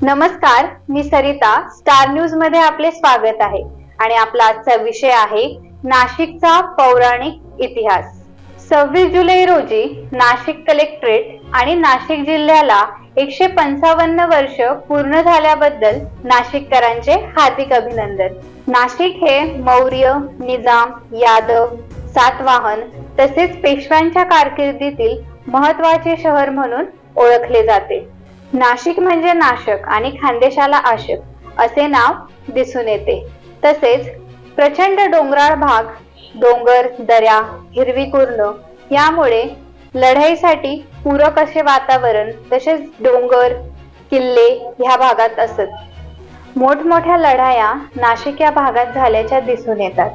नमस्कार, मी Sarita. Star news मध्ये आपले स्वागत आहे आणि आपला आजचा विषय आहे नाशिकचा पौराणिक इतिहास. 26 जुलै रोजी नाशिक कलेक्टरेट आणि नाशिक जिल्ह्याला 155 वर्ष पूर्ण झाल्याबद्दल नाशिककरांचे हार्दिक अभिनंदन. नाशिक हे मौर्य, निजाम, यादव, सातवाहन तसेच पेशव्यांच्या कारकिर्दीतील महत्त्वाचे शहर म्हणून ओळखले जाते. नाशिक म्हणजे नाशक आणि खानदेशाला आशक असे नाव दिसून येते. तसेच प्रचंड डोंगराळ भाग, डोंगर, दऱ्या, हिरवी कुर्ण यामुळे लढाईसाठी पूरक असे वातावरण, तसेच डोंगर, किल्ले ह्या भागात असत. मोठमोठ्या लढाया नाशिक या भागात झाल्याच्या दिसून येतात.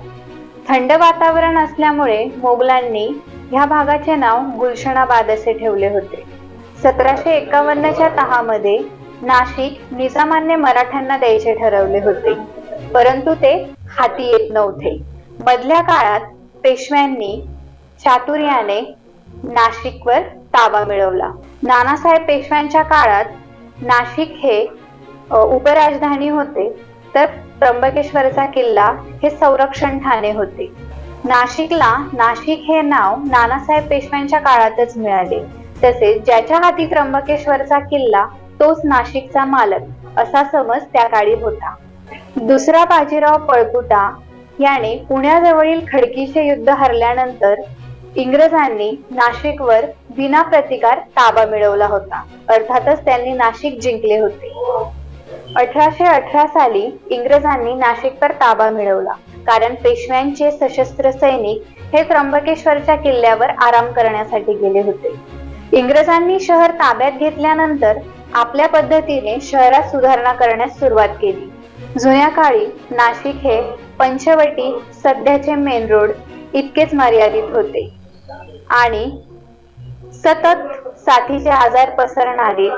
थंड वातावरण असल्यामुळे मोगलांनी ह्या भागाचे नाव गुलशनाबाद असे ठेवले होते. 1751च्या तहामध्ये नाशिक निजामाने मराठ्यांना द्यायचे ठरवले होते, परंतु ते हाती येत नव्हते. मधल्या काळात पेशव्यांनी चातुर्याने नाशिकवर ताबा मिळवला. नानासाहेब पेशव्यांच्या काळात नाशिक हे उपराजधानी होते, तर त्र्यंबकेश्वरचा किल्ला हे संरक्षण ठाणे होते. नाशिकला नाशिक हे नाव नानासाहेब पेशव्यांच्या काळातच मिळाले. तसेच ज्याच्या हाती त्र्यंबकेश्वरचा किल्ला तोच नाशिकचा मालक असा समज त्या काळी होता. दुसरा बाजीराव पळपुटा याने पुण्याजवळील खडकीचे युद्ध हरल्यानंतर इंग्रजांनी नाशिकवर विना प्रतिकार ताबा मिळवला होता. अर्थातच त्यांनी नाशिक जिंकले होते. 1818 साली इंग्रजांनी नाशिकवर ताबा मिळवला, कारण पेशव्यांचे सशस्त्र सैनिक हे त्र्यंबकेश्वरच्या किल्ल्यावर आराम करण्यासाठी गेले होते. इंग्रजांनी शहर ताब्यात घेतल्यानंतर आपल्या पद्धतीने शहरात सुधारणा करण्यास सुरुवात केली. जुन्या काळी नाशिक हे पंचवटी, सध्याचे मेन रोड इतकेच मर्यादित होते आणि सतत साथीचे आजार पसरणारे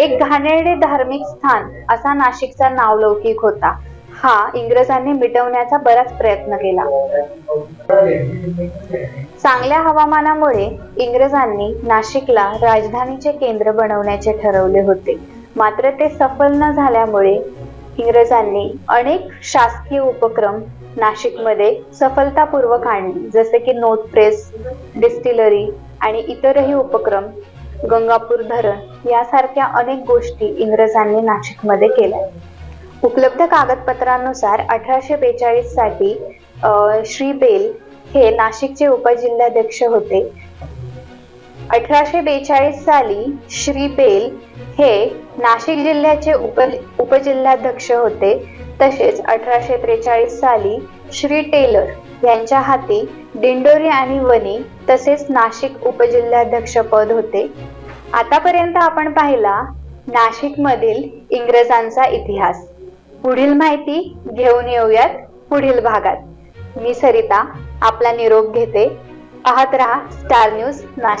एक घाणेरडे धार्मिक स्थान असा नाशिकचा नावलौकिक होता. हा इंग्रजांनी मिटवण्याचा बराच प्रयत्न केला. चांगल्या हवामानामुळे इंग्रजांनी नाशिकला राजधानीचे केंद्र बनवण्याचे ठरवले होते, मात्र ते सफल न झाल्यामुळे इंग्रजांनी अनेक शासकीय उपक्रम नाशिकमध्ये सफलतापूर्वक आणले, जसे की नोट प्रेस, डिस्टिलरी आणि इतरही उपक्रम, गंगापूर धरण यासारख्या अनेक गोष्टी इंग्रजांनी नाशिकमध्ये केल्या. उपलब्ध कागदपत्रांनुसार 1842 साठी श्री बेल हे नाशिकचे उपजिल्हाध्यक्ष होते. 1842 साली श्री बेल हे नाशिक जिल्ह्याचे उपजिल्हाध्यक्ष होते. तसेच 1843 साली श्री टेलर यांच्या हाती दिंडोरी आणि वणी तसेच नाशिक उपजिल्हाध्यक्ष पद होते. आतापर्यंत आपण पाहिला नाशिक मधील इंग्रजांचा इतिहास. पुढील माहिती घेऊन येऊयात पुढील भागात. मी सरिता आपला निरोप घेते. पाहत रहा स्टार न्यूज नाशिक.